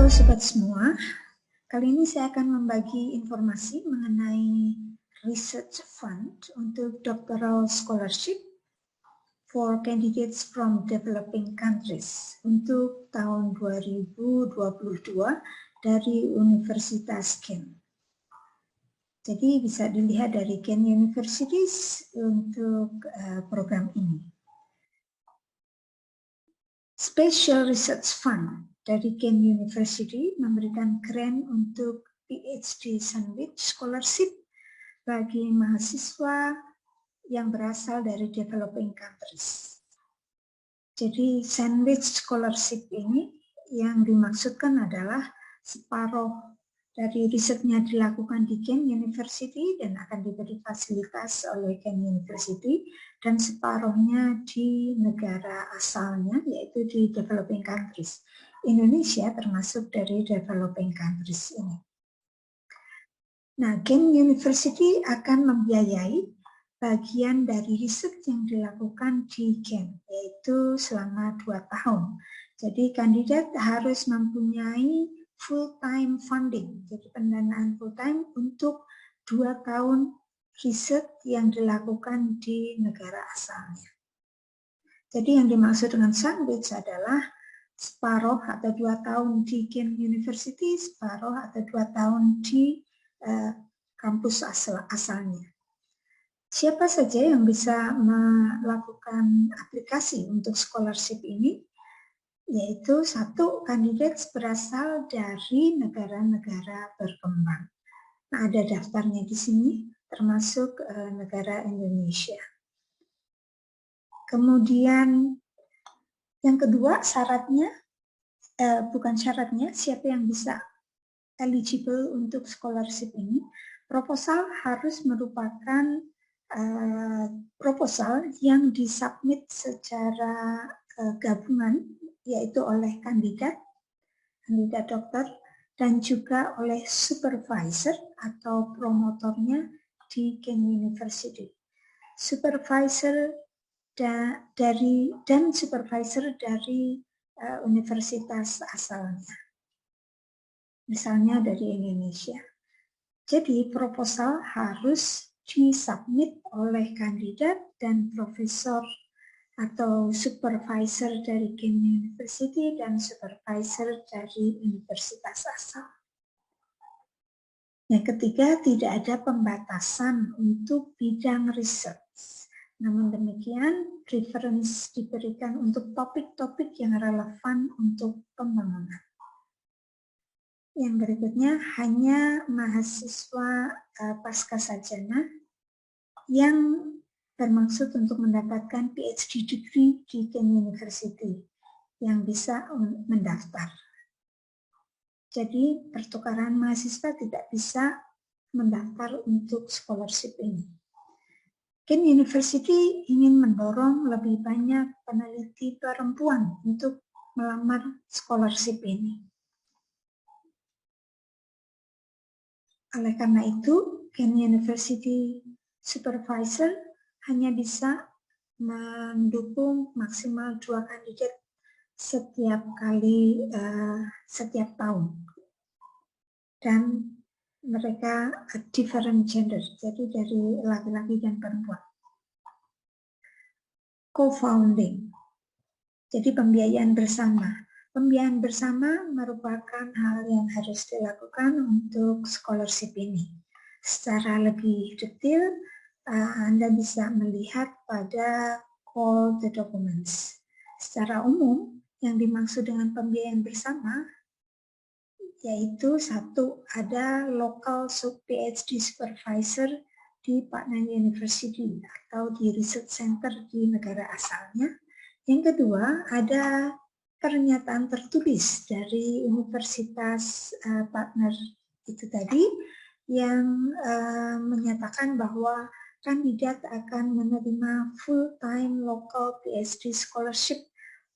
Halo sobat semua, kali ini saya akan membagi informasi mengenai research fund untuk doctoral scholarship for candidates from developing countries untuk tahun 2022 dari Universitas Kent. Jadi bisa dilihat dari Kent Universities untuk program ini. Special Research Fund dari Kent University memberikan grant untuk PhD Sandwich Scholarship bagi mahasiswa yang berasal dari developing countries. Jadi Sandwich Scholarship ini yang dimaksudkan adalah separuh dari risetnya dilakukan di Kent University dan akan diberi fasilitas oleh Kent University, dan separuhnya di negara asalnya yaitu di developing countries. Indonesia termasuk dari developing countries ini. Nah, Kent University akan membiayai bagian dari riset yang dilakukan di Kent, yaitu selama 2 tahun. Jadi kandidat harus mempunyai full-time funding, jadi pendanaan full-time untuk 2 tahun riset yang dilakukan di negara asalnya. Jadi yang dimaksud dengan sandwich adalah separuh atau 2 tahun di Kent University, separuh atau 2 tahun di kampus asalnya. Siapa saja yang bisa melakukan aplikasi untuk scholarship ini? Yaitu 1, kandidat berasal dari negara-negara berkembang. Nah, ada daftarnya di sini, termasuk negara Indonesia. Kemudian yang kedua, syaratnya, bukan syaratnya, siapa yang bisa eligible untuk scholarship ini. Proposal harus merupakan proposal yang disubmit secara gabungan, yaitu oleh kandidat dokter, dan juga oleh supervisor atau promotornya di Kent University. Supervisor dan supervisor dari universitas asalnya, misalnya dari Indonesia. Jadi proposal harus disubmit oleh kandidat dan profesor atau supervisor dari Kent University dan supervisor dari universitas asal. Yang ketiga, tidak ada pembatasan untuk bidang riset. Namun demikian, preference diberikan untuk topik-topik yang relevan untuk pembangunan. Yang berikutnya, hanya mahasiswa pascasarjana yang bermaksud untuk mendapatkan PhD degree di Kent University yang bisa mendaftar. Jadi pertukaran mahasiswa tidak bisa mendaftar untuk scholarship ini. Kent University ingin mendorong lebih banyak peneliti perempuan untuk melamar scholarship ini. Oleh karena itu, Kent University Supervisor hanya bisa mendukung maksimal 2 kandidat setiap tahun. Dan mereka different gender, jadi dari laki-laki dan perempuan. Co-founding, jadi pembiayaan bersama. Pembiayaan bersama merupakan hal yang harus dilakukan untuk scholarship ini. Secara lebih detail, Anda bisa melihat pada all the documents. Secara umum, yang dimaksud dengan pembiayaan bersama, yaitu 1, ada local PhD supervisor di partner university atau di research center di negara asalnya. Yang kedua, ada pernyataan tertulis dari universitas partner itu tadi yang menyatakan bahwa kandidat akan menerima full-time local PhD scholarship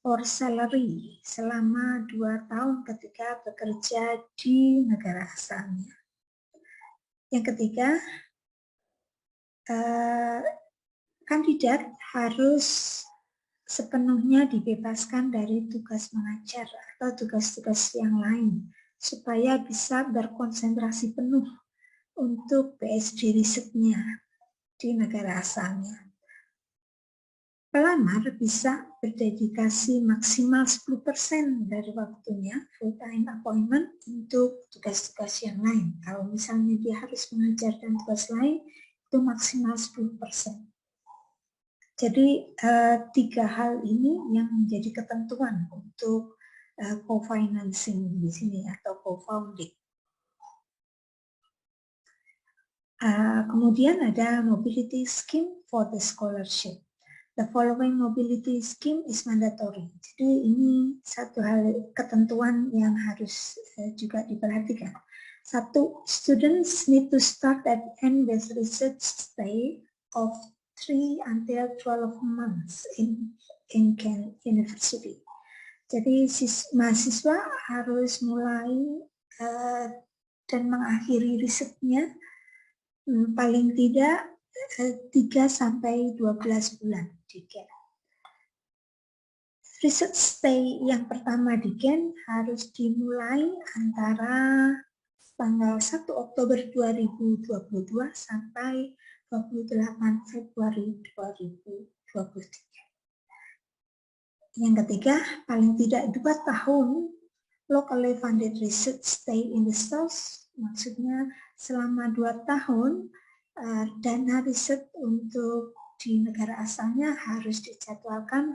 or salary selama 2 tahun ketika bekerja di negara asalnya. Yang ketiga, kandidat harus sepenuhnya dibebaskan dari tugas mengajar atau tugas-tugas yang lain supaya bisa berkonsentrasi penuh untuk PhD risetnya di negara asalnya. Pelamar bisa berdedikasi maksimal 10% dari waktunya full-time appointment untuk tugas-tugas yang lain. Kalau misalnya dia harus mengajarkan tugas lain, itu maksimal 10%. Jadi 3 hal ini yang menjadi ketentuan untuk co-financing di sini atau co-founding. Kemudian ada mobility scheme for the scholarship. The following mobility scheme is mandatory. Jadi ini satu hal ketentuan yang harus juga diperhatikan. Satu, students need to start and end with research stay of 3 until 12 months in Kent University. Jadi mahasiswa harus mulai dan mengakhiri risetnya paling tidak 3 sampai 12 bulan di Kent. Research stay yang pertama di Kent harus dimulai antara tanggal 1 Oktober 2022 sampai 28 Februari 2023. Yang ketiga, paling tidak 2 tahun locally funded research stay in the South, maksudnya selama 2 tahun dana riset untuk di negara asalnya harus dijadwalkan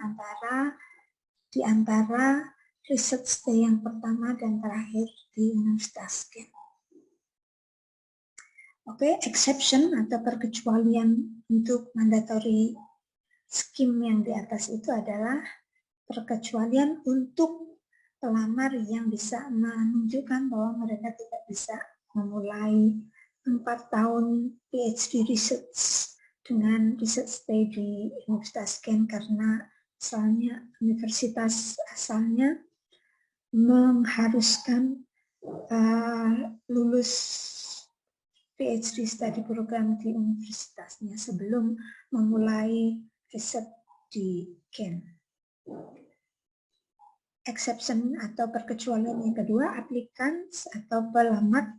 di antara research stay yang pertama dan terakhir di Universitas Kent. Oke, exception atau perkecualian untuk mandatory scheme yang di atas itu adalah perkecualian untuk pelamar yang bisa menunjukkan bahwa mereka tidak bisa memulai 4 tahun PhD research dengan research stay di Universitas Kent karena misalnya universitas asalnya mengharuskan lulus PhD study program di universitasnya sebelum memulai riset di Kent. Exception atau perkecualian yang kedua, applicants atau pelamar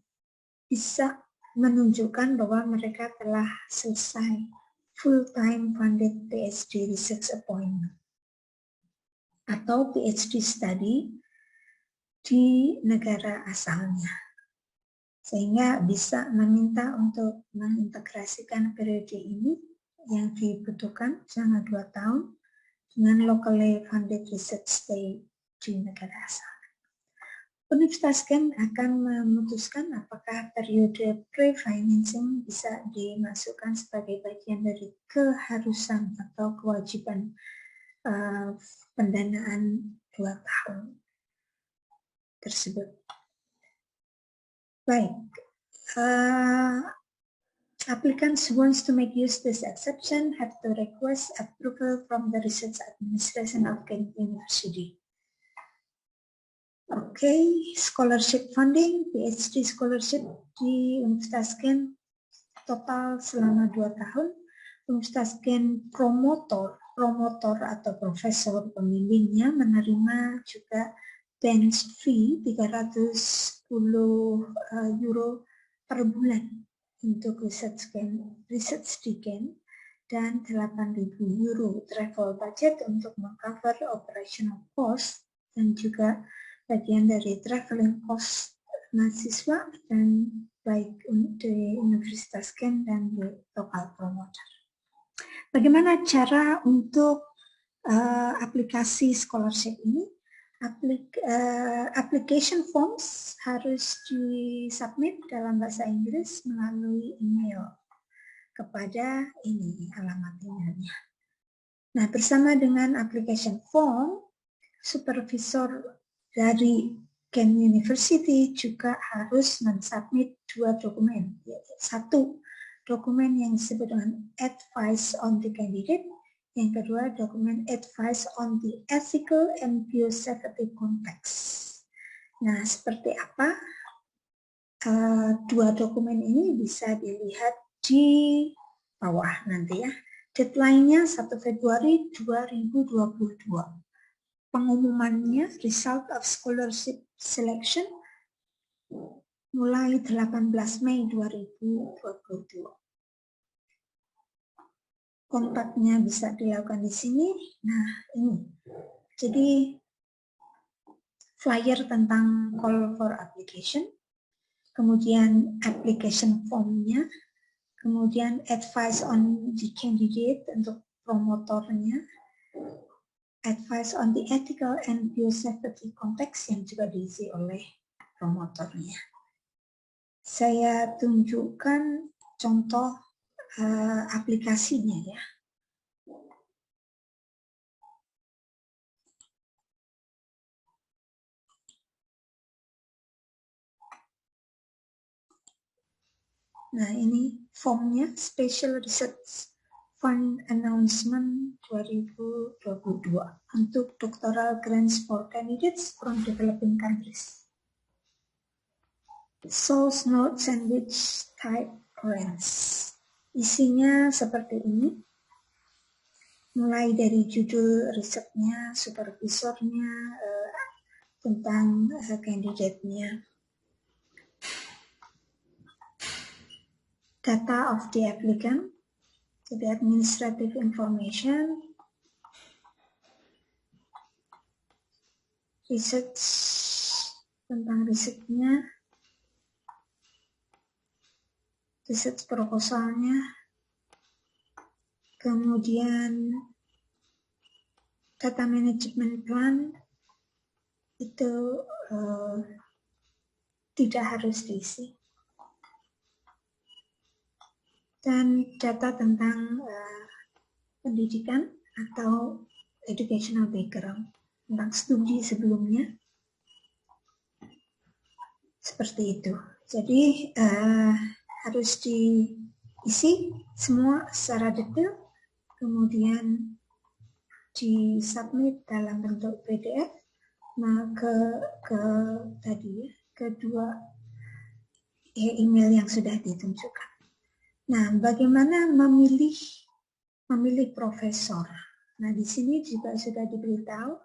bisa menunjukkan bahwa mereka telah selesai full-time funded PhD research appointment atau PhD study di negara asalnya, sehingga bisa meminta untuk mengintegrasikan periode ini yang dibutuhkan selama 2 tahun dengan locally funded research stay di negara asal. Universitas Kent akan memutuskan apakah periode pre-financing bisa dimasukkan sebagai bagian dari keharusan atau kewajiban pendanaan 2 tahun tersebut. Baik, applicants who wants to make use this exception have to request approval from the Research Administration of Kent University. Oke, scholarship funding, PhD scholarship di Universitas Kent total selama 2 tahun. Universitas Kent promotor atau profesor pembimbingnya menerima juga bench fee 310 euro per bulan untuk research di Kent dan 8.000 euro travel budget untuk mengcover operational cost dan juga bagian dari traveling cost mahasiswa dan baik di Universitas Kent dan di lokal promoter. Bagaimana cara untuk aplikasi scholarship ini? Application forms harus disubmit dalam bahasa Inggris melalui email kepada ini alamat emailnya. Nah, bersama dengan application form, supervisor dari Kent University juga harus mensubmit 2 dokumen. Satu, dokumen yang disebut dengan advice on the candidate. Yang kedua, dokumen advice on the ethical and biosafety context. Nah, seperti apa? 2 dokumen ini bisa dilihat di bawah nanti ya. Deadline-nya 1 Februari 2022. Pengumumannya result of scholarship selection mulai 18 Mei 2022. Kontaknya bisa dilakukan di sini. Nah, ini. Jadi flyer tentang call for application, kemudian application form-nya, kemudian advice on the candidate untuk promotornya, advice on the ethical and biosafety context yang juga diisi oleh promotornya. Saya tunjukkan contoh aplikasinya ya. Nah, ini formnya Special Research Fund Announcement 2022 untuk doctoral grants for candidates from developing countries. Source note sandwich type grants. Isinya seperti ini. Mulai dari judul risetnya, supervisornya, tentang kandidatnya. Data of the applicant, jadi administrative information, research tentang risetnya, research proposalnya, kemudian data management plan itu tidak harus diisi. Dan data tentang pendidikan atau educational background, tentang studi sebelumnya, seperti itu. Jadi harus diisi semua secara detail, kemudian disubmit dalam bentuk PDF, nah kedua email yang sudah ditunjukkan. Nah, bagaimana memilih profesor? Nah, di sini juga sudah diberitahu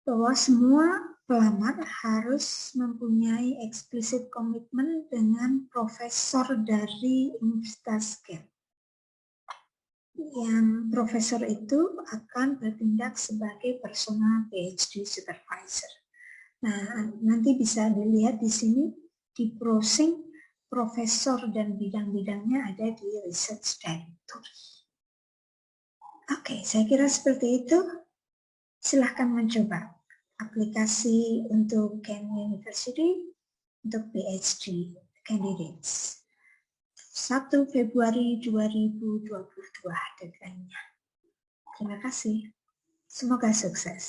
bahwa semua pelamar harus mempunyai explicit komitmen dengan profesor dari Universitas Kent. Yang profesor itu akan bertindak sebagai personal PhD supervisor. Nah, nanti bisa dilihat di sini di browsing profesor dan bidang-bidangnya ada di research directory. Oke, saya kira seperti itu. Silahkan mencoba aplikasi untuk Kent University untuk PhD candidates. 1 Februari 2022 deadline-nya. Terima kasih. Semoga sukses.